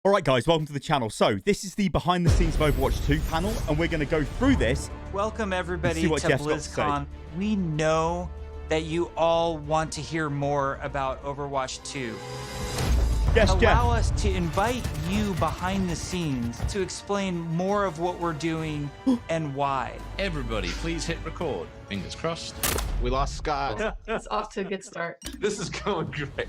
Alright guys, welcome to the channel. So, this is the behind the scenes of Overwatch 2 panel, and we're going to go through this. Welcome everybody to Blizzcon. We know that you all want to hear more about Overwatch 2. Yes, Allow us to invite you behind the scenes to explain more of what we're doing and why. Everybody, please hit record. Fingers crossed. We lost Scott. It's off to a good start. This is going great.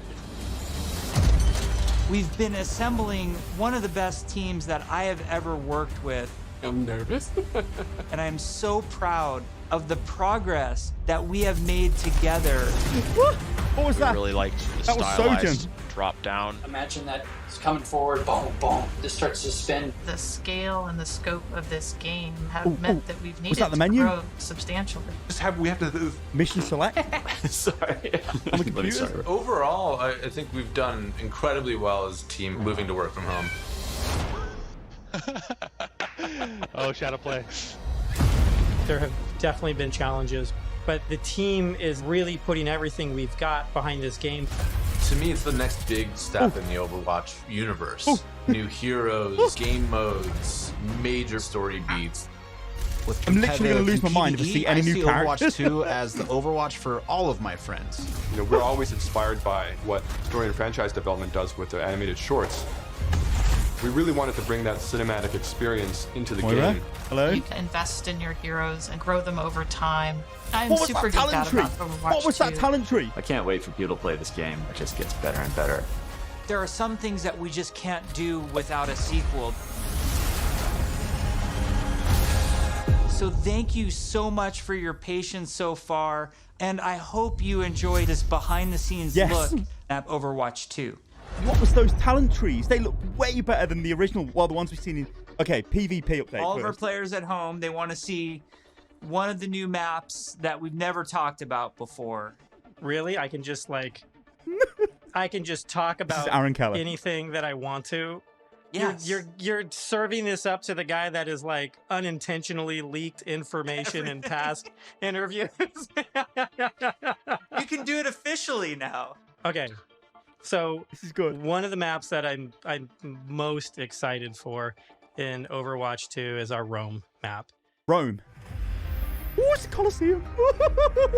We've been assembling one of the best teams that I have ever worked with. I'm nervous. And I'm so proud of the progress that we have made together. What was that? I really liked the That was stylized Sojourn. drop down. Imagine that it's coming forward, boom, boom. This starts to spin. The scale and the scope of this game have meant that we've needed that the to menu? grow substantially. We have to. Mission select? Sorry. On the computer? Overall, I think we've done incredibly well as a team moving to work from home. Oh, shadow play. There have definitely been challenges, but the team is really putting everything we've got behind this game. To me, it's the next big step in the Overwatch universe. New heroes, game modes, major story beats. With I'm literally going to lose my mind if I see any new characters. Overwatch 2 as the Overwatch for all of my friends. You know, we're always inspired by what story and franchise development does with the animated shorts. We really wanted to bring that cinematic experience into the game. Hello? You can invest in your heroes and grow them over time. I'm What was super that geeked out talent tree? about Overwatch What was that 2. talent tree? I can't wait for people to play this game. It just gets better and better. There are some things that we just can't do without a sequel. So thank you so much for your patience so far, and I hope you enjoy this behind-the-scenes look at Overwatch 2. What was those talent trees? They look way better than the original, well, the ones we've seen in... Okay, PvP update All of our first. players at home, they want to see one of the new maps that we've never talked about before. Really? I can just I can just talk about Aaron Keller. anything that I want to. Yes. You're serving this up to the guy that is like unintentionally leaked information in past interviews. You can do it officially now. Okay. So This is good. one of the maps that I'm most excited for in Overwatch 2 is our Rome map. Rome. Oh, it's a Colosseum.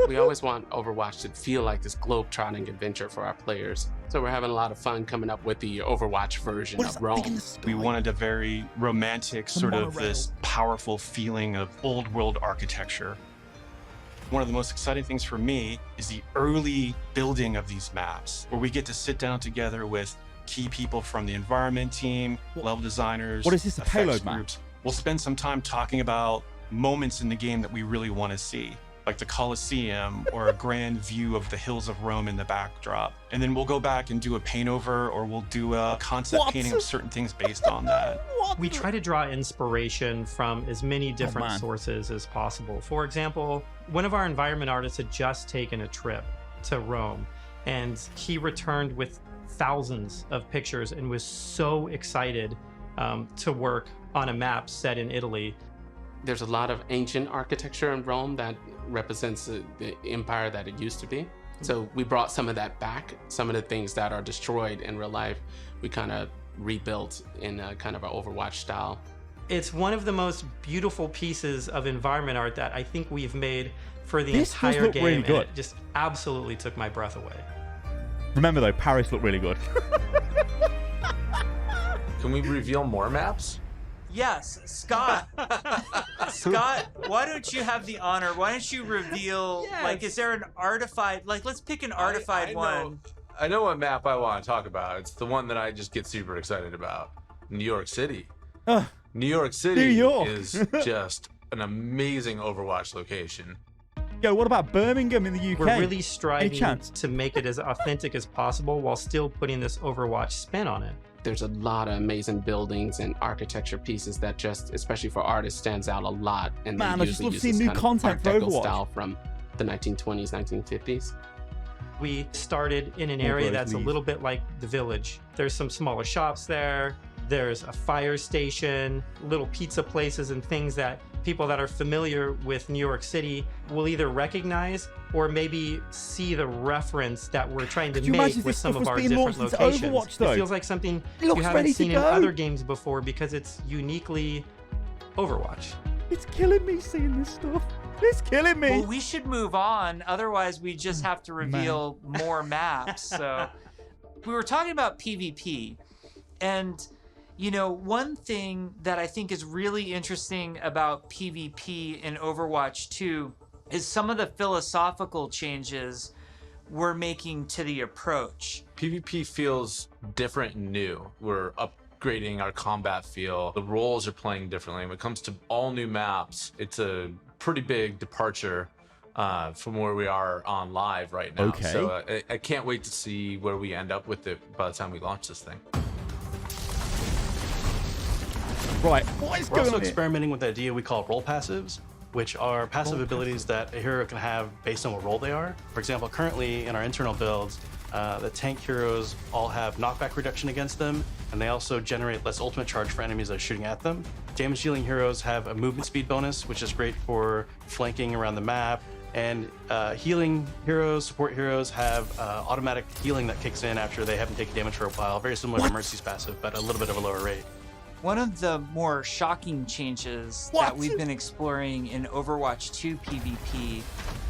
We always want Overwatch to feel like this globe-trotting adventure for our players. So we're having a lot of fun coming up with the Overwatch version What is of that thing in Rome. the sky? We wanted a very romantic, sort of this powerful feeling of old world architecture. One of the most exciting things for me is the early building of these maps, where we get to sit down together with key people from the environment team, level designers, What is this, a effects payload map? groups. We'll spend some time talking about moments in the game that we really want to see, like the Colosseum or a grand view of the hills of Rome in the backdrop. And then we'll go back and do a paint over, or we'll do a concept What? painting of certain things based on that. What? We try to draw inspiration from as many different man. sources as possible. For example, one of our environment artists had just taken a trip to Rome, and he returned with thousands of pictures and was so excited to work on a map set in Italy. There's a lot of ancient architecture in Rome that represents the empire that it used to be. So we brought some of that back. Some of the things that are destroyed in real life, we kind of rebuilt in a kind of an Overwatch style. It's one of the most beautiful pieces of environment art that I think we've made for the This does entire look game, really and good. it just absolutely took my breath away. Remember though, Paris looked really good. Can we reveal more maps? Yes, Scott. Scott, why don't you have the honor? Why don't you reveal, like, is there an artified, like, let's pick an artified one. I know what map I want to talk about. It's the one that I just get super excited about. New York City. New York City New York. is just an amazing Overwatch location. Yo, what about Birmingham in the UK? We're really Any striving chance? to make it as authentic as possible while still putting this Overwatch spin on it. There's a lot of amazing buildings and architecture pieces that just, especially for artists, stands out a lot. And Man, they I just usually love use seeing this new kind of content Art for Deco Overwatch. style from the 1920s, 1950s. We started in an Oh, area bro, that's a please. little bit like the village. There's some smaller shops there. There's a fire station, little pizza places and things that people that are familiar with New York City will either recognize or maybe see the reference that we're trying to Could you imagine make if with this some stuff of was our being different launched into locations. Overwatch, though? It feels like something It looks you ready haven't to seen in go. other games before because it's uniquely Overwatch. It's killing me seeing this stuff. It's killing me. Well, we should move on. Otherwise, we just have to reveal more maps. So we were talking about PvP. And, you know, one thing that I think is really interesting about PvP in Overwatch 2 is some of the philosophical changes we're making to the approach. PvP feels different and new. We're upgrading our combat feel. The roles are playing differently. When it comes to all new maps, it's a pretty big departure from where we are on live right now. Okay. So I can't wait to see where we end up with it by the time we launch this thing. Right, what is We're going also on here? experimenting with the idea we call role passives, which are passive abilities that a hero can have based on what role they are. For example, currently in our internal builds, the tank heroes all have knockback reduction against them, and they also generate less ultimate charge for enemies that are shooting at them. Damage dealing heroes have a movement speed bonus, which is great for flanking around the map. And healing heroes, support heroes have automatic healing that kicks in after they haven't taken damage for a while, very similar to Mercy's passive, but a little bit of a lower rate. One of the more shocking changes that we've been exploring in Overwatch 2 PvP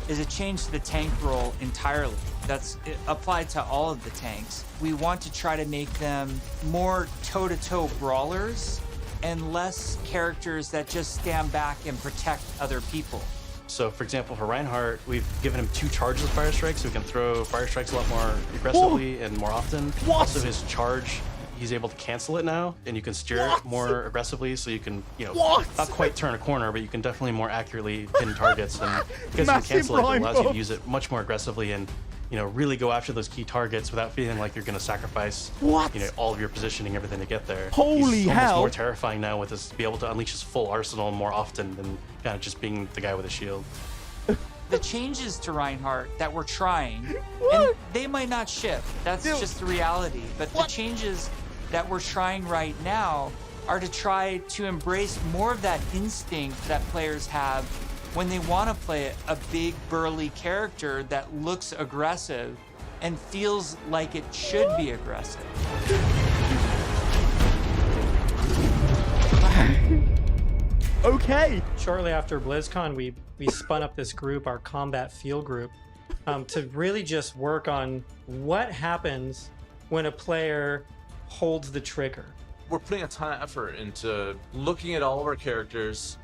is a change to the tank role entirely. That's applied to all of the tanks. We want to try to make them more toe-to-toe brawlers and less characters that just stand back and protect other people. So, for example, for Reinhardt, we've given him 2 charges of fire strikes, so he can throw fire strikes a lot more aggressively and more often. Also, his charge, he's able to cancel it now, and you can steer it more aggressively, so you can, you know, not quite turn a corner, but you can definitely more accurately pin targets. And because you can cancel it, it allows you to use it much more aggressively and, you know, really go after those key targets without feeling like you're going to sacrifice, you know, all of your positioning, everything to get there. Holy he's hell! almost more terrifying now with this, to be able to unleash his full arsenal more often than kind of just being the guy with a shield. The changes to Reinhardt that we're trying, and they might not ship, that's just the reality, but the changes that we're trying right now are to try to embrace more of that instinct that players have when they want to play a big burly character that looks aggressive and feels like it should be aggressive. Okay. Shortly after BlizzCon, we spun up this group, our combat field group, to really just work on what happens when a player holds the trigger. We're putting a ton of effort into looking at all of our characters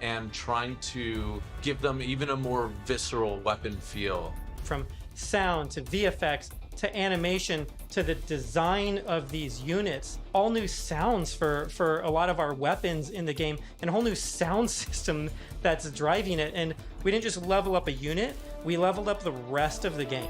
and trying to give them even a more visceral weapon feel. From sound to VFX to animation to the design of these units, all new sounds for a lot of our weapons in the game, and a whole new sound system that's driving it. And we didn't just level up a unit, we leveled up the rest of the game.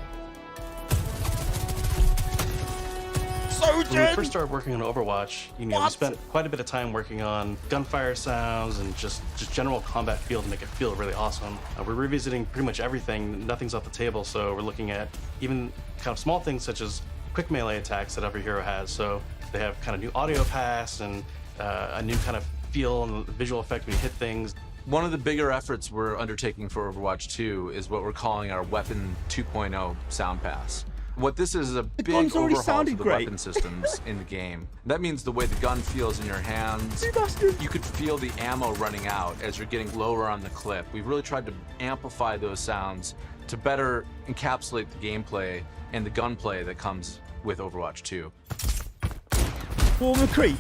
When we first started working on Overwatch, you know, we spent quite a bit of time working on gunfire sounds and just general combat feel to make it feel really awesome. We're revisiting pretty much everything. Nothing's off the table, so we're looking at even kind of small things such as quick melee attacks that every hero has. So they have kind of new audio pass and a new kind of feel and visual effect when you hit things. One of the bigger efforts we're undertaking for Overwatch 2 is what we're calling our Weapon 2.0 Sound Pass. What this is a big overhaul to the weapon systems in the game. That means the way the gun feels in your hands. You could feel the ammo running out as you're getting lower on the clip. We've really tried to amplify those sounds to better encapsulate the gameplay and the gunplay that comes with Overwatch 2. Well, McCree.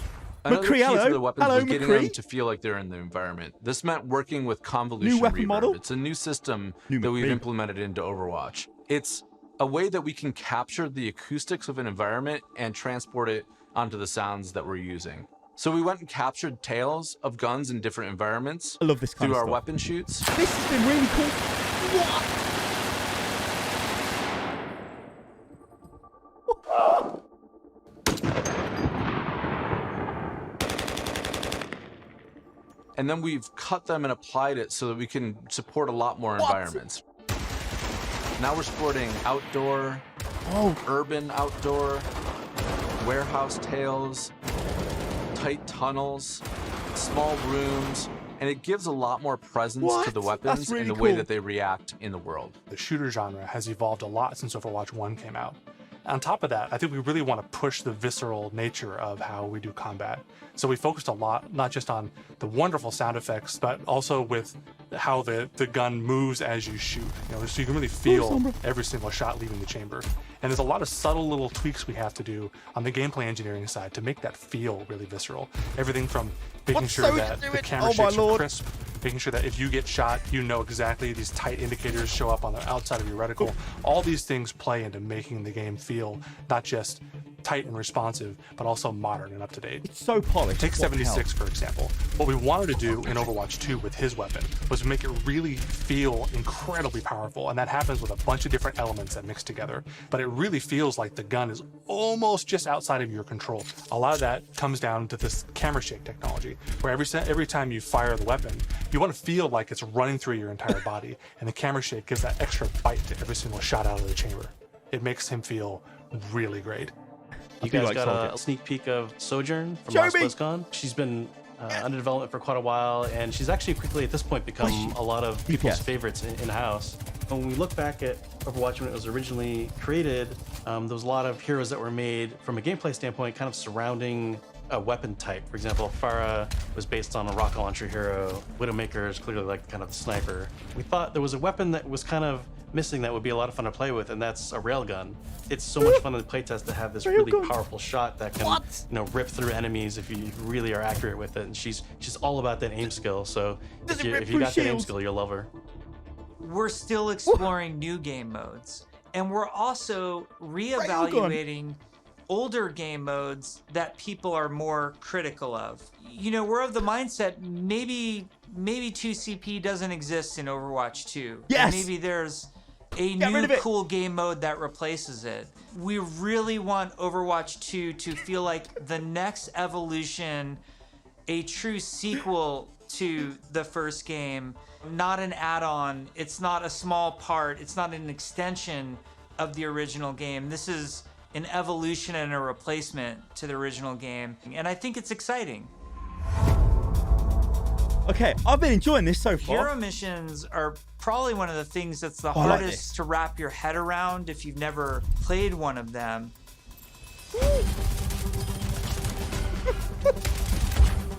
Another McCree, key hello. for the weapons Hello, was getting them McCree. to feel like they're in the environment. This meant working with convolution New weapon reverb. model? It's a new system that McCree. we've implemented into Overwatch. It's a way that we can capture the acoustics of an environment and transport it onto the sounds that we're using. So we went and captured tales of guns in different environments. I love this kind through of our stuff. weapon shoots. This has been really cool. What? And then we've cut them and applied it so that we can support a lot more environments. Now we're supporting outdoor, urban outdoor, warehouse tales, tight tunnels, small rooms, And it gives a lot more presence to the weapons really and the way cool. that they react in the world. The shooter genre has evolved a lot since Overwatch 1 came out. On top of that, I think we really want to push the visceral nature of how we do combat. So we focused a lot, not just on the wonderful sound effects, but also with how the gun moves as you shoot. You know, so you can really feel every single shot leaving the chamber. And there's a lot of subtle little tweaks we have to do on the gameplay engineering side to make that feel really visceral. Everything from making sure that the camera shakes are crisp, making sure that if you get shot, you know exactly these tight indicators show up on the outside of your reticle. All these things play into making the game feel not just tight and responsive, but also modern and up to date. It's so polished. Take 76, for example. What we wanted to do in Overwatch 2 with his weapon was make it really feel incredibly powerful, and that happens with a bunch of different elements that mix together. But it really feels like the gun is almost just outside of your control. A lot of that comes down to this camera shake technology, where every time you fire the weapon, you want to feel like it's running through your entire body, and the camera shake gives that extra bite to every single shot out of the chamber. It makes him feel really great. You guys got a sneak peek of Sojourn from last BlizzCon. She's been under development for quite a while, and she's actually quickly at this point become a lot of people's favorites in-house. When we look back at Overwatch when it was originally created, there was a lot of heroes that were made from a gameplay standpoint kind of surrounding a weapon type. For example, Pharah was based on a rocket launcher hero. Widowmaker is clearly like kind of the sniper. We thought there was a weapon that was kind of missing that would be a lot of fun to play with, and that's a railgun. It's so much fun in the playtest to have this really powerful shot that can rip through enemies if you really are accurate with it. And she's all about that aim skill. So if you got that aim skill, you'll love her. We're still exploring new game modes, and we're also reevaluating older game modes that people are more critical of. You know, we're of the mindset maybe 2CP doesn't exist in Overwatch 2. Yes. Maybe there's a new cool game mode that replaces it. We really want Overwatch 2 to feel like the next evolution, a true sequel to the first game, not an add-on. It's not a small part. It's not an extension of the original game. This is an evolution and a replacement to the original game. And I think it's exciting. Okay, I've been enjoying this so far. Hero missions are probably one of the things that's the hardest to wrap your head around if you've never played one of them.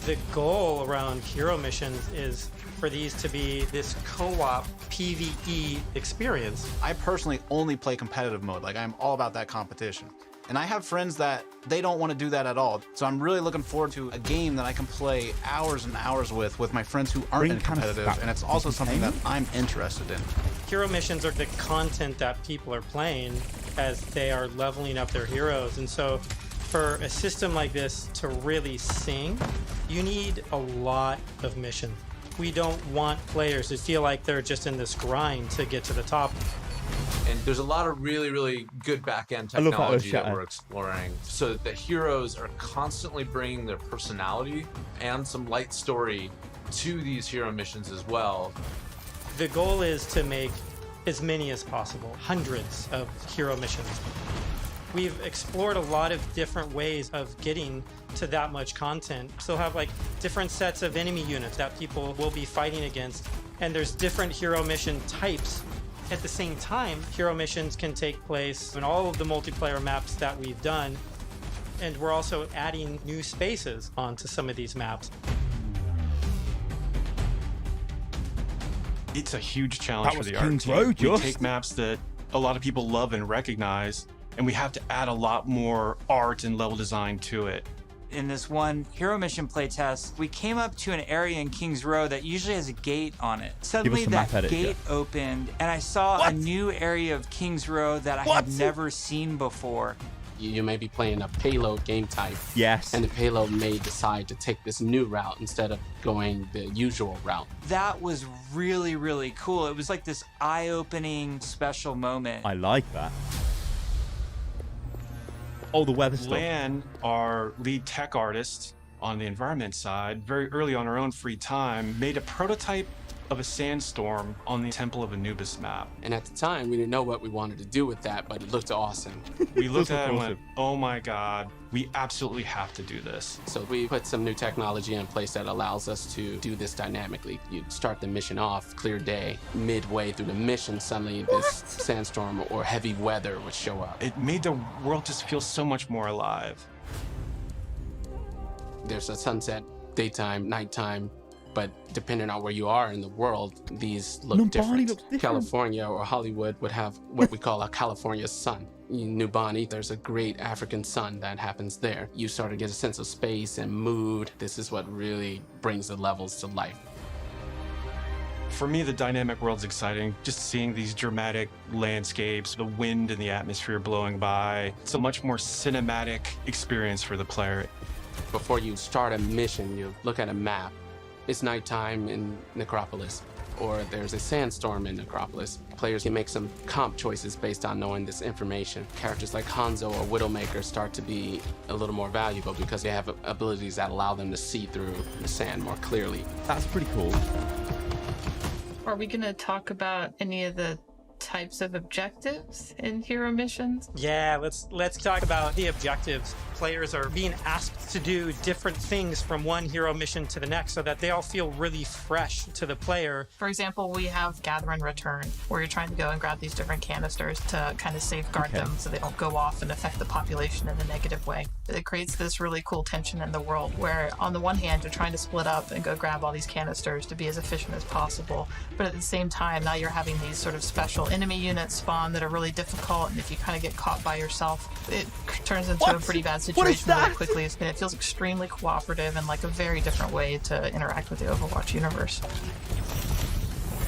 The goal around hero missions is for these to be this co-op PvE experience. I personally only play competitive mode. Like, I'm all about that competition. And I have friends that they don't want to do that at all. So I'm really looking forward to a game that I can play hours and hours with my friends who aren't in competitive. And it's also something that I'm interested in. Hero missions are the content that people are playing as they are leveling up their heroes. And so for a system like this to really sing, you need a lot of missions. We don't want players to feel like they're just in this grind to get to the top. And there's a lot of really, really good back-end technology that we're exploring, so that the heroes are constantly bringing their personality and some light story to these hero missions as well. The goal is to make as many as possible, hundreds of hero missions. We've explored a lot of different ways of getting to that much content. So have like different sets of enemy units that people will be fighting against, and there's different hero mission types. At the same time, hero missions can take place in all of the multiplayer maps that we've done, and we're also adding new spaces onto some of these maps. It's a huge challenge for the art team. We take maps that a lot of people love and recognize, and we have to add a lot more art and level design to it. In this one hero mission playtest, we came up to an area in Kings Row that usually has a gate on it. Suddenly that gate opened, and I saw a new area of Kings Row that I had never seen before. You may be playing a payload game type. Yes. And the payload may decide to take this new route instead of going the usual route. That was really, really cool. It was like this eye-opening special moment. I like that. Oh, the weather stuff. Lan, our lead tech artist on the environment side, very early on her own free time, made a prototype of a sandstorm on the Temple of Anubis map. And at the time, we didn't know what we wanted to do with that, but it looked awesome. We looked at it and went, oh my God, we absolutely have to do this. So we put some new technology in place that allows us to do this dynamically. You start the mission off, clear day. Midway through the mission, suddenly this sandstorm or heavy weather would show up. It made the world just feel so much more alive. There's a sunset, daytime, nighttime, but depending on where you are in the world, these look different. California or Hollywood would have what we call a California sun. In New Bonny, there's a great African sun that happens there. You start to get a sense of space and mood. This is what really brings the levels to life. For me, the dynamic world's exciting. Just seeing these dramatic landscapes, the wind and the atmosphere blowing by. It's a much more cinematic experience for the player. Before you start a mission, you look at a map. It's nighttime in Necropolis, or there's a sandstorm in Necropolis. Players can make some comp choices based on knowing this information. Characters like Hanzo or Widowmaker start to be a little more valuable because they have abilities that allow them to see through the sand more clearly. That's pretty cool. Are we going to talk about any of the types of objectives in hero missions? Yeah, let's talk about the objectives. Players are being asked to do different things from one hero mission to the next so that they all feel really fresh to the player. For example, we have Gather and Return, where you're trying to go and grab these different canisters to kind of safeguard them so they don't go off and affect the population in a negative way. It creates this really cool tension in the world where on the one hand, you're trying to split up and go grab all these canisters to be as efficient as possible. But at the same time, now you're having these sort of special enemy units spawn that are really difficult. And if you kind of get caught by yourself, it turns into a pretty bad situation really quickly. And it feels extremely cooperative and like a very different way to interact with the Overwatch universe.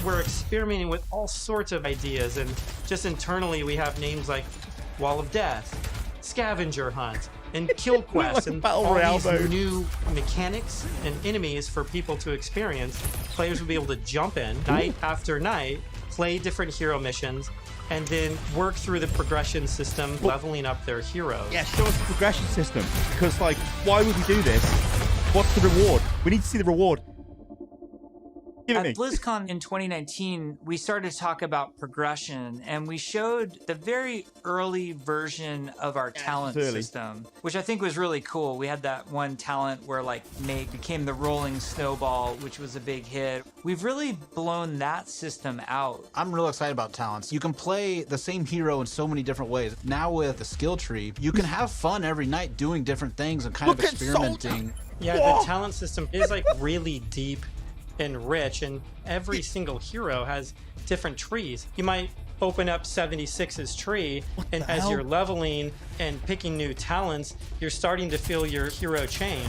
We're experimenting with all sorts of ideas, and just internally we have names like Wall of Death, Scavenger Hunt, and Kill Quest, and all these new mechanics and enemies for people to experience. Players will be able to jump in night after night, play different hero missions, and then work through the progression system, leveling up their heroes. Yeah, show us the progression system. Because, like, why would we do this? What's the reward? We need to see the reward. At BlizzCon in 2019, we started to talk about progression, and we showed the very early version of our talent system, which I think was really cool. We had that one talent where like Meg became the rolling snowball, which was a big hit. We've really blown that system out. I'm real excited about talents. You can play the same hero in so many different ways. Now with the skill tree, you can have fun every night doing different things and kind of experimenting. Yeah, the talent system is like really deep and rich, and every single hero has different trees. You might open up 76's tree, and as you're leveling and picking new talents, you're starting to feel your hero change.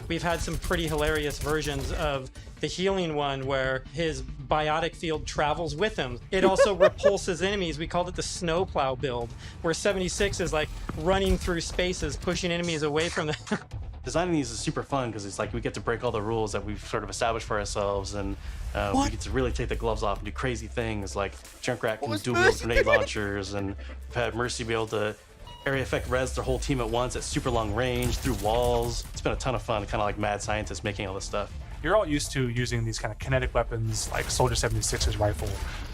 We've had some pretty hilarious versions of the healing one where his biotic field travels with him. It also repulses enemies. We called it the snowplow build, where 76 is like running through spaces, pushing enemies away from them. Designing these is super fun because it's like we get to break all the rules that we've sort of established for ourselves, and we get to really take the gloves off and do crazy things like Junkrat can dual-wield grenade launchers, and we've had Mercy be able to area effect res their whole team at once at super long range through walls. It's been a ton of fun, kind of like mad scientists making all this stuff. You're all used to using these kind of kinetic weapons like Soldier 76's rifle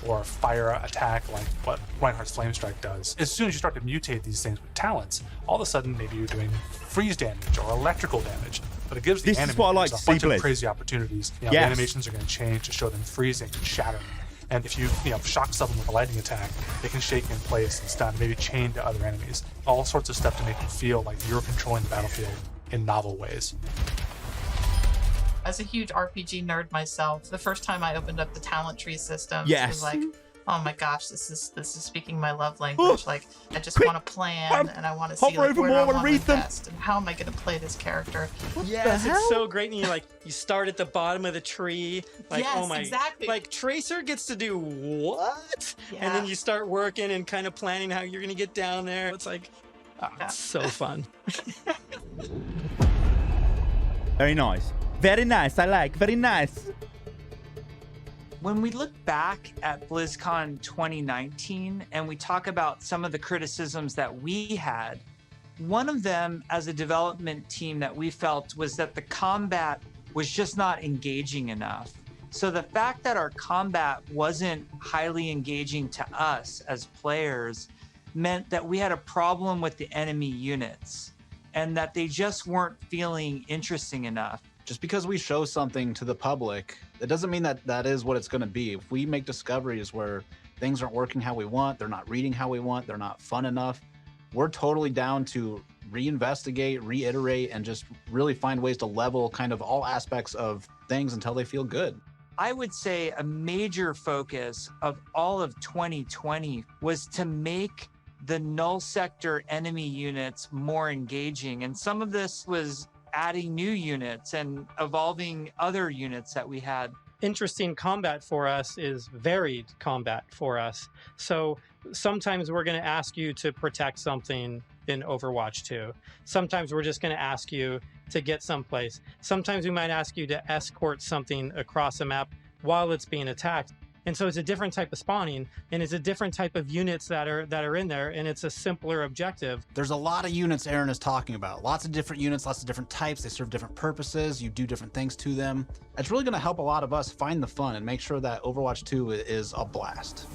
or fire attack like what Reinhardt's Flame Strike does. As soon as you start to mutate these things with talents, all of a sudden maybe you're doing freeze damage or electrical damage. But it gives the animators a bunch of crazy opportunities. You know, the animations are going to change to show them freezing and shattering. And if you shock someone with a lightning attack, they can shake in place and stun, maybe chain to other enemies. All sorts of stuff to make you feel like you're controlling the battlefield in novel ways. As a huge RPG nerd myself, the first time I opened up the talent tree system, it was like, oh my gosh, this is speaking my love language. Like, I just want to plan and I want to see like, where I want to invest and how am I going to play this character. Yes, it's so great. And you start at the bottom of the tree. Like, yes, oh my, exactly. Like Tracer gets to do what? Yeah. And then you start working and kind of planning how you're going to get down there. It's like, it's so fun. Very nice. Very nice. I like. Very nice. When we look back at BlizzCon 2019 and we talk about some of the criticisms that we had, one of them as a development team that we felt was that the combat was just not engaging enough. So the fact that our combat wasn't highly engaging to us as players meant that we had a problem with the enemy units and that they just weren't feeling interesting enough. Just because we show something to the public, it doesn't mean that that is what it's going to be. If we make discoveries where things aren't working how we want, they're not reading how we want, they're not fun enough, we're totally down to reinvestigate, reiterate, and just really find ways to level kind of all aspects of things until they feel good. I would say a major focus of all of 2020 was to make the null sector enemy units more engaging. And some of this was adding new units and evolving other units that we had. Interesting combat for us is varied combat for us. So sometimes we're going to ask you to protect something in Overwatch 2. Sometimes we're just going to ask you to get someplace. Sometimes we might ask you to escort something across a map while it's being attacked. And so it's a different type of spawning, and it's a different type of units that are in there, and it's a simpler objective. There's a lot of units Aaron is talking about. Lots of different units, lots of different types. They serve different purposes. You do different things to them. It's really going to help a lot of us find the fun and make sure that Overwatch 2 is a blast.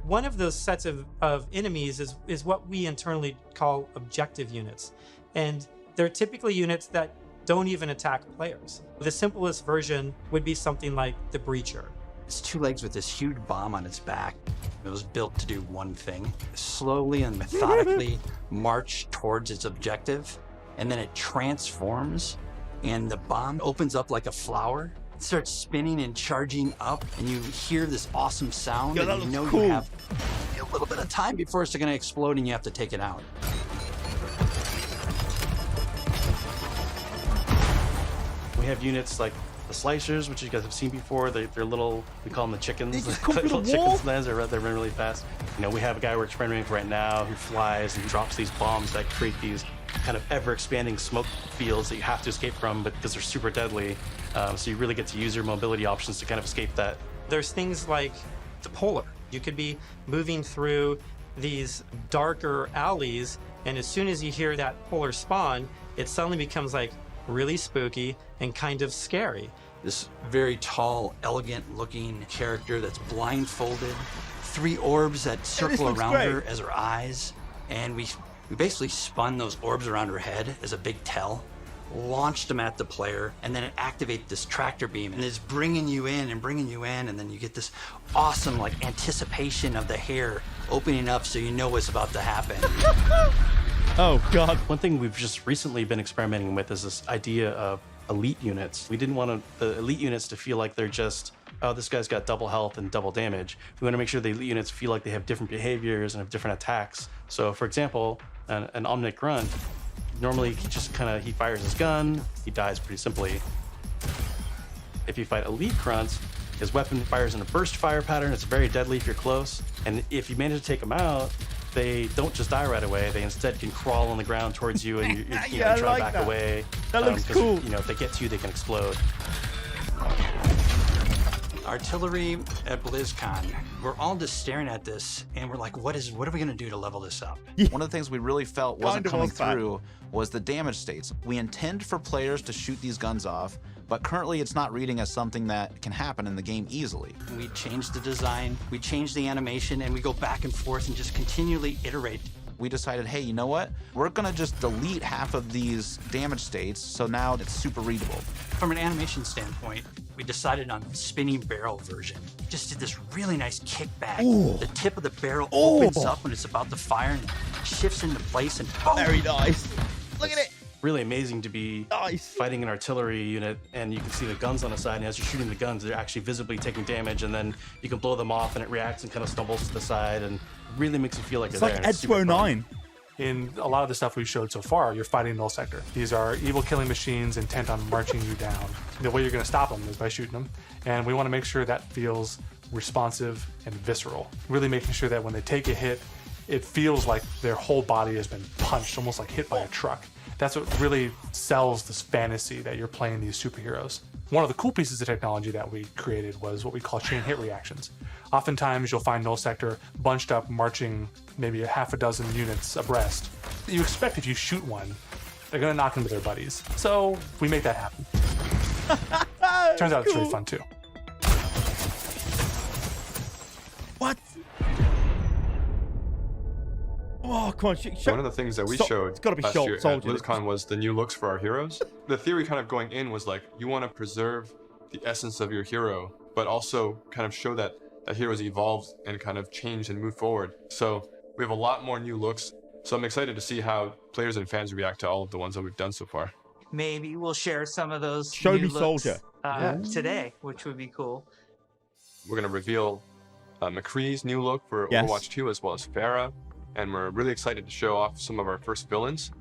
One of those sets of enemies is what we internally call objective units. And they're typically units that don't even attack players. The simplest version would be something like the Breacher. It's two legs with this huge bomb on its back. It was built to do one thing, slowly and methodically march towards its objective, and then it transforms, and the bomb opens up like a flower. It starts spinning and charging up, and you hear this awesome sound, and you know you have a little bit of time before it's gonna explode and you have to take it out. We have units like the slicers, which you guys have seen before. They're little, we call them the chickens. They just come through the little wall? chicken snares. They run really fast. You know, we have a guy we're experimenting with right now who flies and drops these bombs that create these kind of ever-expanding smoke fields that you have to escape from, but because they're super deadly. So you really get to use your mobility options to kind of escape that. There's things like the Polar. You could be moving through these darker alleys, and as soon as you hear that Polar spawn, it suddenly becomes like really spooky and kind of scary. This very tall, elegant-looking character that's blindfolded, 3 orbs that circle around her as her eyes, and we basically spun those orbs around her head as a big tell, launched them at the player, and then it activates this tractor beam, and it's bringing you in, and then you get this awesome like anticipation of the hair opening up so you know what's about to happen. Oh, God. One thing we've just recently been experimenting with is this idea of elite units. We didn't want the elite units to feel like they're just, oh, this guy's got double health and double damage. We want to make sure the elite units feel like they have different behaviors and have different attacks. So, for example, an Omnic Grunt, normally he fires his gun, he dies pretty simply. If you fight elite grunts, his weapon fires in a burst fire pattern. It's very deadly if you're close. And if you manage to take them out, they don't just die right away. They instead can crawl on the ground towards you, and you try to back away. That looks cool. If they get to you, they can explode. Artillery at BlizzCon, we're all just staring at this, and we're like, what are we going to do to level this up? One of the things we really felt wasn't coming through was the damage states. We intend for players to shoot these guns off, but currently it's not reading as something that can happen in the game easily. We changed the design, we changed the animation, and we go back and forth and just continually iterate. We decided, hey, you know what? We're gonna just delete half of these damage states, so now it's super readable. From an animation standpoint, we decided on spinning barrel version. Just did this really nice kickback. Ooh. The tip of the barrel opens up when it's about to fire and shifts into place, and boom! Very nice. Look at it. Really amazing to be fighting an artillery unit, and you can see the guns on the side, and as you're shooting the guns, they're actually visibly taking damage, and then you can blow them off, and it reacts and kind of stumbles to the side, and really makes you feel like It's you're like there. Ed 9. In a lot of the stuff we've showed so far, you're fighting null sector. These are evil killing machines intent on marching you down. The way you're going to stop them is by shooting them, and we want to make sure that feels responsive and visceral. Really making sure that when they take a hit, it feels like their whole body has been punched, almost like hit by a truck. That's what really sells this fantasy that you're playing these superheroes. One of the cool pieces of technology that we created was what we call chain hit reactions. Oftentimes you'll find null sector bunched up, marching maybe a half a dozen units abreast. You expect if you shoot one, they're gonna knock into their buddies. So we make that happen. Turns out it's really fun too. Oh, come on. One of the things that we showed it's gotta be last year at Soldier. BlizzCon was the new looks for our heroes. The theory kind of going in was like, you want to preserve the essence of your hero, but also kind of show that that hero's evolved and kind of changed and moved forward. So we have a lot more new looks. So I'm excited to see how players and fans react to all of the ones that we've done so far. Maybe we'll share some of those Show new me looks, Soldier. today, which would be cool. We're going to reveal McCree's new look for Yes. Overwatch 2, as well as Pharah. And we're really excited to show off some of our first villains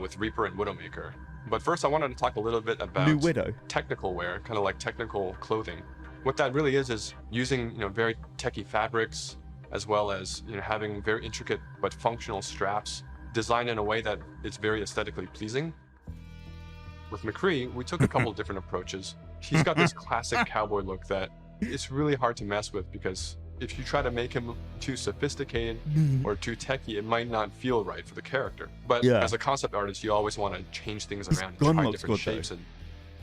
with Reaper and Widowmaker. But first, I wanted to talk a little bit about New Widow. technical wear, kind of like technical clothing. What that really is using very techie fabrics, as well as having very intricate but functional straps, designed in a way that is very aesthetically pleasing. With McCree, we took a couple of different approaches. He's got this classic cowboy look that it's really hard to mess with, because if you try to make him too sophisticated or too techie, it might not feel right for the character. But Yeah. as a concept artist, you always want to change things His around, gun try looks different good, though. shapes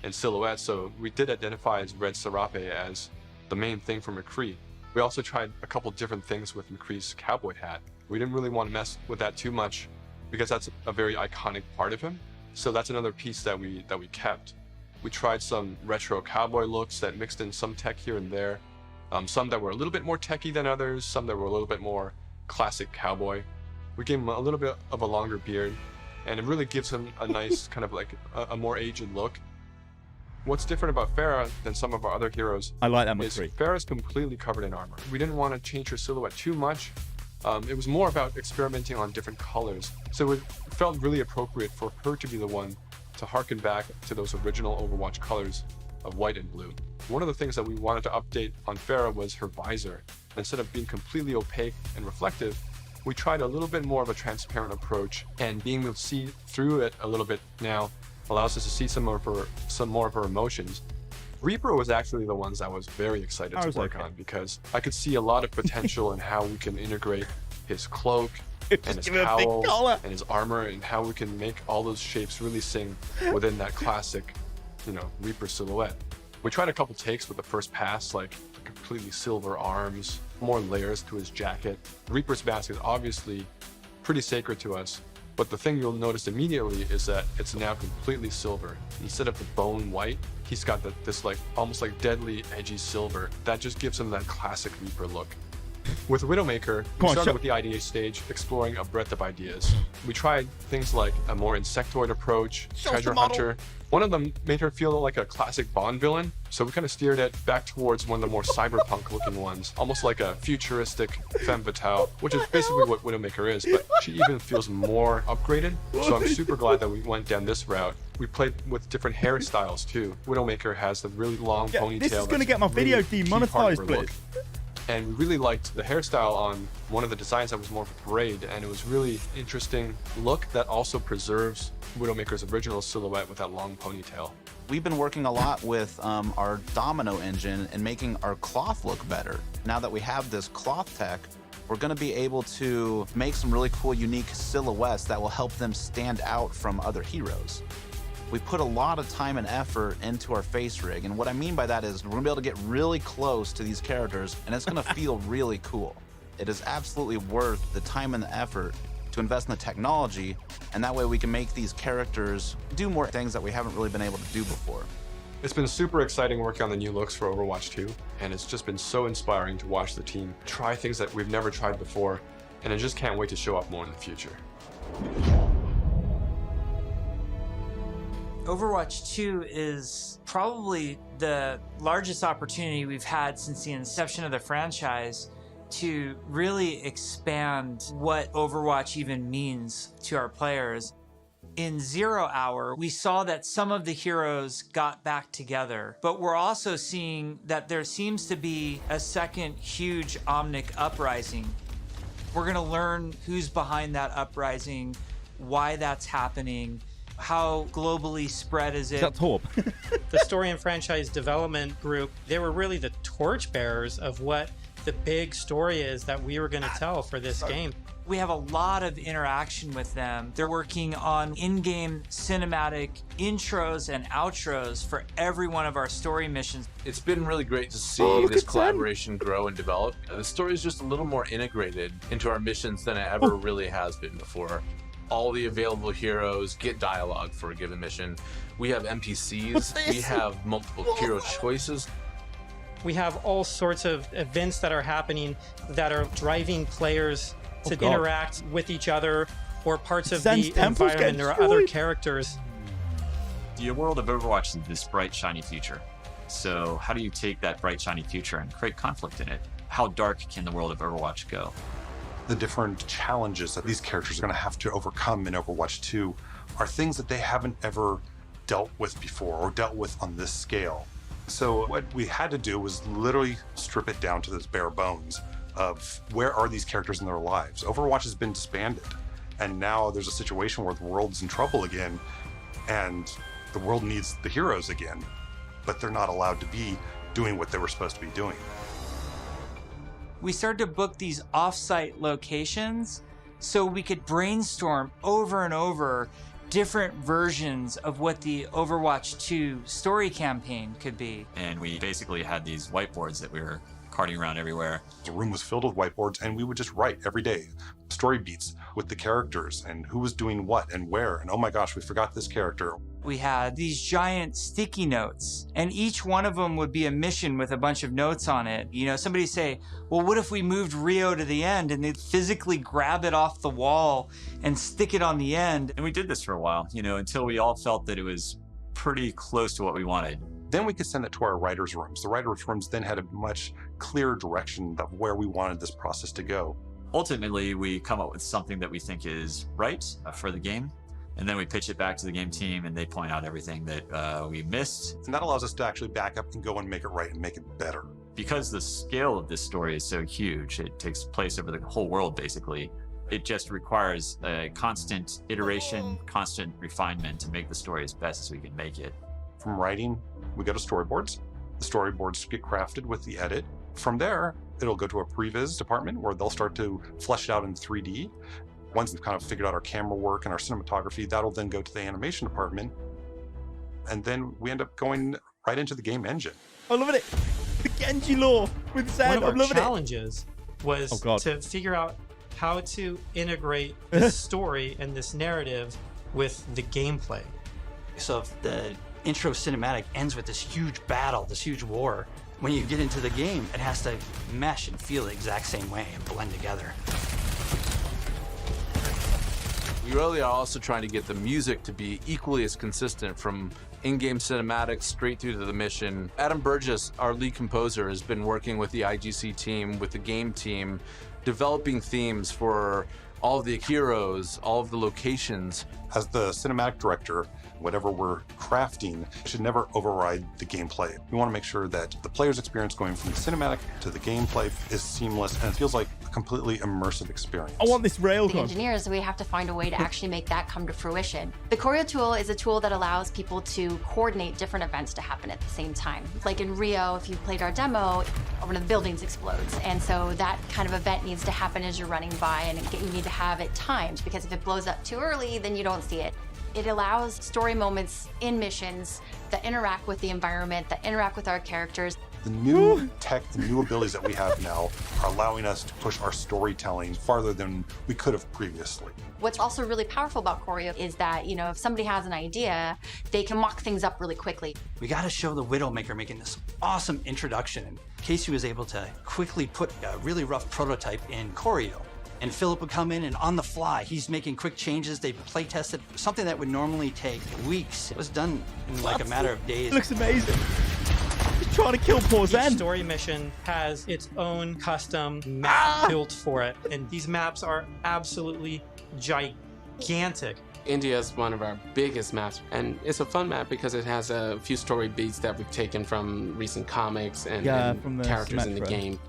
and silhouettes. So we did identify as Red Serape as the main thing for McCree. We also tried a couple different things with McCree's cowboy hat. We didn't really want to mess with that too much, because that's a very iconic part of him. So that's another piece that we kept. We tried some retro cowboy looks that mixed in some tech here and there. Some that were a little bit more techie than others, some that were a little bit more classic cowboy. We gave him a little bit of a longer beard, and it really gives him a nice kind of like a more aged look. What's different about Pharah than some of our other heroes I like that is McCree. Pharah's completely covered in armor. We didn't want to change her silhouette too much. It was more about experimenting on different colors. So it felt really appropriate for her to be the one to harken back to those original Overwatch colors of white and blue. One of the things that we wanted to update on Pharah was her visor. Instead of being completely opaque and reflective, we tried a little bit more of a transparent approach, and being able to see through it a little bit now allows us to see some more of her emotions. Reaper was actually the ones I was very excited to work on, because I could see a lot of potential in how we can integrate his cloak and his give him a big cowl collar. and his armor, and how we can make all those shapes really sing within that classic, Reaper silhouette. We tried a couple takes with the first pass, like completely silver arms, more layers to his jacket. Reaper's mask is obviously pretty sacred to us, but the thing you'll notice immediately is that it's now completely silver. Instead of the bone white, he's got this like almost like deadly edgy silver that just gives him that classic Reaper look. With Widowmaker, we started with the IDA stage, exploring a breadth of ideas. We tried things like a more insectoid approach, treasure hunter. One of them made her feel like a classic Bond villain, so we kind of steered it back towards one of the more cyberpunk looking ones, almost like a futuristic femme fatale, which is basically what Widowmaker is, but she even feels more upgraded. So I'm super glad that we went down this route. We played with different hairstyles too. Widowmaker has the really long ponytail. This is going to get my video really demonetized, look. please. And we really liked the hairstyle on one of the designs that was more of a braid, and it was really interesting look that also preserves Widowmaker's original silhouette with that long ponytail. We've been working a lot with our domino engine and making our cloth look better. Now that we have this cloth tech, we're going to be able to make some really cool, unique silhouettes that will help them stand out from other heroes. We put a lot of time and effort into our face rig, and what I mean by that is we're gonna be able to get really close to these characters, and it's gonna feel really cool. It is absolutely worth the time and the effort to invest in the technology, and that way we can make these characters do more things that we haven't really been able to do before. It's been super exciting working on the new looks for Overwatch 2, and it's just been so inspiring to watch the team try things that we've never tried before, and I just can't wait to show off more in the future. Overwatch 2 is probably the largest opportunity we've had since the inception of the franchise to really expand what Overwatch even means to our players. In 0 Hour, we saw that some of the heroes got back together, but we're also seeing that there seems to be a second huge Omnic uprising. We're going to learn who's behind that uprising, why that's happening, how globally spread is it? That's Torb. The story and franchise development group, they were really the torchbearers of what the big story is that we were going to tell for this game. We have a lot of interaction with them. They're working on in-game cinematic intros and outros for every one of our story missions. It's been really great to see this collaboration grow and develop. The story is just a little more integrated into our missions than it ever really has been before. All the available heroes get dialogue for a given mission. We have NPCs. We have multiple hero choices. We have all sorts of events that are happening that are driving players to interact with each other or parts of the environment or other characters. The world of Overwatch is this bright, shiny future. So how do you take that bright, shiny future and create conflict in it? How dark can the world of Overwatch go? The different challenges that these characters are going to have to overcome in Overwatch 2 are things that they haven't ever dealt with before or dealt with on this scale. So what we had to do was literally strip it down to those bare bones of where are these characters in their lives. Overwatch has been disbanded, and now there's a situation where the world's in trouble again, and the world needs the heroes again, but they're not allowed to be doing what they were supposed to be doing. We started to book these off-site locations so we could brainstorm over and over different versions of what the Overwatch 2 story campaign could be. And we basically had these whiteboards that we were carting around everywhere. The room was filled with whiteboards, and we would just write every day story beats with the characters and who was doing what and where. And oh my gosh, we forgot this character. We had these giant sticky notes, and each one of them would be a mission with a bunch of notes on it. You know, somebody say, well, what if we moved Rio to the end? And they'd physically grab it off the wall and stick it on the end. And we did this for a while, you know, until we all felt that it was pretty close to what we wanted. Then we could send it to our writers' rooms. The writers' rooms then had a much clearer direction of where we wanted this process to go. Ultimately, we come up with something that we think is right for the game, and then we pitch it back to the game team, and they point out everything that we missed. And that allows us to actually back up and go and make it right and make it better. Because the scale of this story is so huge, it takes place over the whole world, basically. It just requires a constant iteration, constant refinement to make the story as best as we can make it. From writing, we go to storyboards. The storyboards get crafted with the edit. From there, it'll go to a previs department where they'll start to flesh it out in 3D. Once we've kind of figured out our camera work and our cinematography, that'll then go to the animation department. And then we end up going right into the game engine. I'm loving it. The Genji lore with Zed. One of our challenges was to figure out how to integrate this story and this narrative with the gameplay. So if the intro cinematic ends with this huge battle, this huge war, when you get into the game, it has to mesh and feel the exact same way and blend together. We really are also trying to get the music to be equally as consistent from in-game cinematics straight through to the mission. Adam Burgess, our lead composer, has been working with the IGC team, with the game team, developing themes for all of the heroes, all of the locations. As the cinematic director, whatever we're crafting should never override the gameplay. We want to make sure that the player's experience going from the cinematic to the gameplay is seamless and it feels like a completely immersive experience. I want this railgun. The engineers, we have to find a way to actually make that come to fruition. The choreo tool is a tool that allows people to coordinate different events to happen at the same time. Like in Rio, if you played our demo, one of the buildings explodes. And so that kind of event needs to happen as you're running by, and you need to have it timed, because if it blows up too early, then you don't see it. It allows story moments in missions that interact with the environment, that interact with our characters. The new tech, the new abilities that we have now are allowing us to push our storytelling farther than we could have previously. What's also really powerful about choreo is that, you know, if somebody has an idea, they can mock things up really quickly. We got to show the Widowmaker making this awesome introduction. And Casey was able to quickly put a really rough prototype in choreo. And Philip would come in and on the fly, he's making quick changes. They play tested something that would normally take weeks. It was done in like a matter of days. It looks amazing. He's trying to kill poor Zen. Each story mission has its own custom map built for it. And these maps are absolutely gigantic. India is one of our biggest maps, and it's a fun map because it has a few story beats that we've taken from recent comics and from the characters in the Symmetra. game.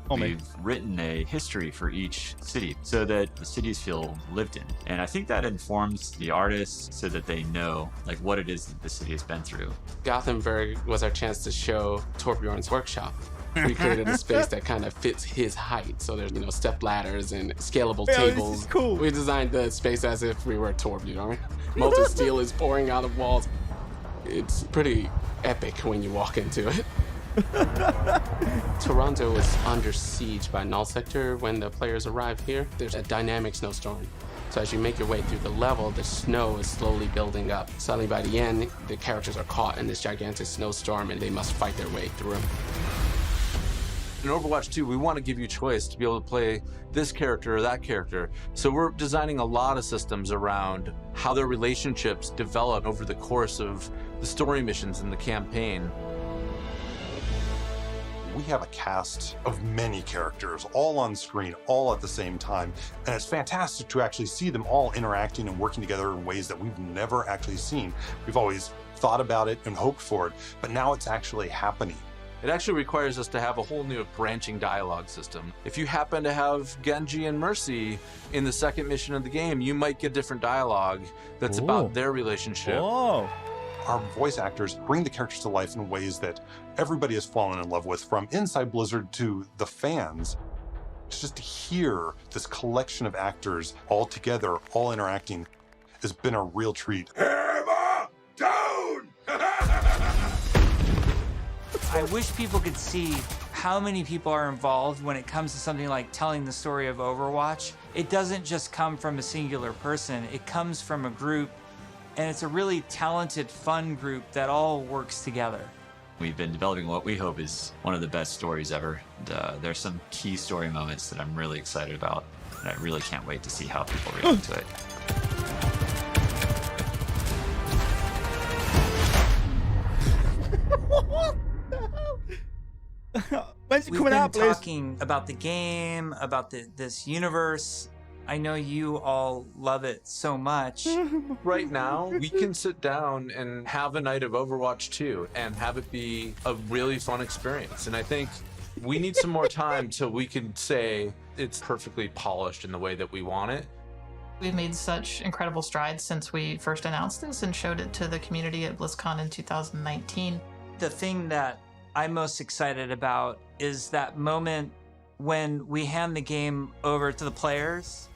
We've written a history for each city so that the cities feel lived in. And I think that informs the artists so that they know like what it is that the city has been through. Gothenburg was our chance to show Torbjorn's workshop. We created a space that kind of fits his height. So there's, step ladders and scalable Yo, tables. this is cool. We designed the space as if we were a Torb, Molten steel is pouring out of walls. It's pretty epic when you walk into it. Toronto is under siege by Null Sector when the players arrive here. There's a dynamic snowstorm. So as you make your way through the level, the snow is slowly building up. Suddenly by the end, the characters are caught in this gigantic snowstorm and they must fight their way through. In Overwatch 2, we want to give you choice to be able to play this character or that character. So we're designing a lot of systems around how their relationships develop over the course of the story missions in the campaign. We have a cast of many characters, all on screen, all at the same time, and it's fantastic to actually see them all interacting and working together in ways that we've never actually seen. We've always thought about it and hoped for it, but now it's actually happening. It actually requires us to have a whole new branching dialogue system. If you happen to have Genji and Mercy in the second mission of the game, you might get different dialogue that's about their relationship. Whoa. Our voice actors bring the characters to life in ways that everybody has fallen in love with, from inside Blizzard to the fans. Just to hear this collection of actors all together, all interacting, has been a real treat. Hammer down! I wish people could see how many people are involved when it comes to something like telling the story of Overwatch. It doesn't just come from a singular person, it comes from a group. And it's a really talented, fun group that all works together. We've been developing what we hope is one of the best stories ever. And, there's some key story moments that I'm really excited about, and I really can't wait to see how people react to it. What the hell? When's it coming out, We've been Blizz? talking about the game, about this universe. I know you all love it so much. Right now, we can sit down and have a night of Overwatch 2 and have it be a really fun experience. And I think we need some more time till we can say it's perfectly polished in the way that we want it. We've made such incredible strides since we first announced this and showed it to the community at Blizzcon in 2019. The thing that I'm most excited about is that moment when we hand the game over to the players.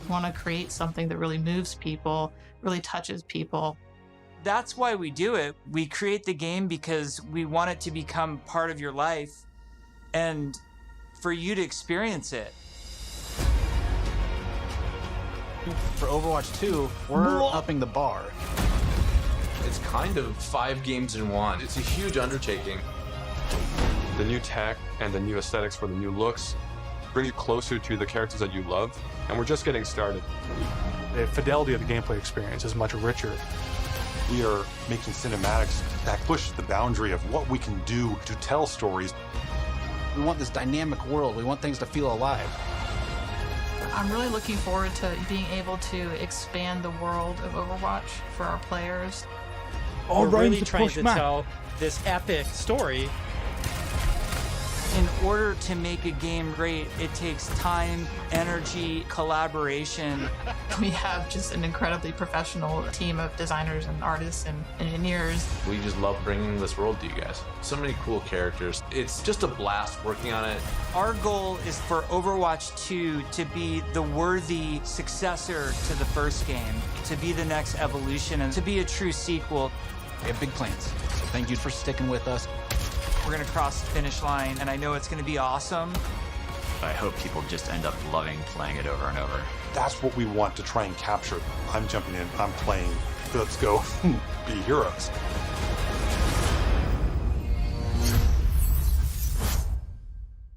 We want to create something that really moves people, really touches people. That's why we do it. We create the game because we want it to become part of your life and for you to experience it. For Overwatch 2, we're upping the bar. It's kind of 5 games in one. It's a huge undertaking. The new tech and the new aesthetics for the new looks bring you closer to the characters that you love, and we're just getting started. The fidelity of the gameplay experience is much richer. We are making cinematics that push the boundary of what we can do to tell stories. We want this dynamic world. We want things to feel alive. I'm really looking forward to being able to expand the world of Overwatch for our players. Oh, We're really Rome's a trying push to man. tell this epic story. In order to make a game great, it takes time, energy, collaboration. We have just an incredibly professional team of designers and artists and engineers. We just love bringing this world to you guys. So many cool characters. It's just a blast working on it. Our goal is for Overwatch 2 to be the worthy successor to the first game, to be the next evolution, and to be a true sequel. We have big plans. So thank you for sticking with us. We're gonna cross the finish line, and I know it's gonna be awesome. I hope people just end up loving playing it over and over. That's what we want to try and capture. I'm jumping in, I'm playing. Let's go be heroes.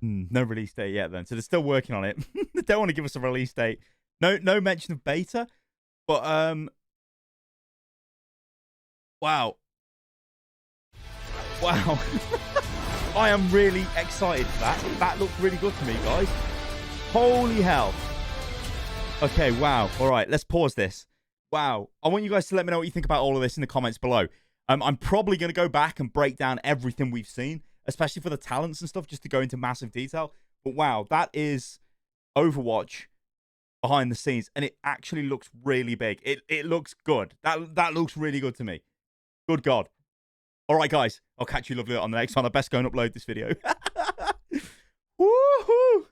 No release date yet then. So they're still working on it. They don't want to give us a release date. No mention of beta. But wow. Wow. I am really excited for that. That looked really good to me, guys. Holy hell. Okay, wow. All right, let's pause this. Wow. I want you guys to let me know what you think about all of this in the comments below. I'm probably going to go back and break down everything we've seen, especially for the talents and stuff, just to go into massive detail. But wow, that is Overwatch behind the scenes, and it actually looks really big. It looks good. That looks really good to me. Good God. All right, guys. I'll catch you lovely on the next one. I best go and upload this video. Woohoo!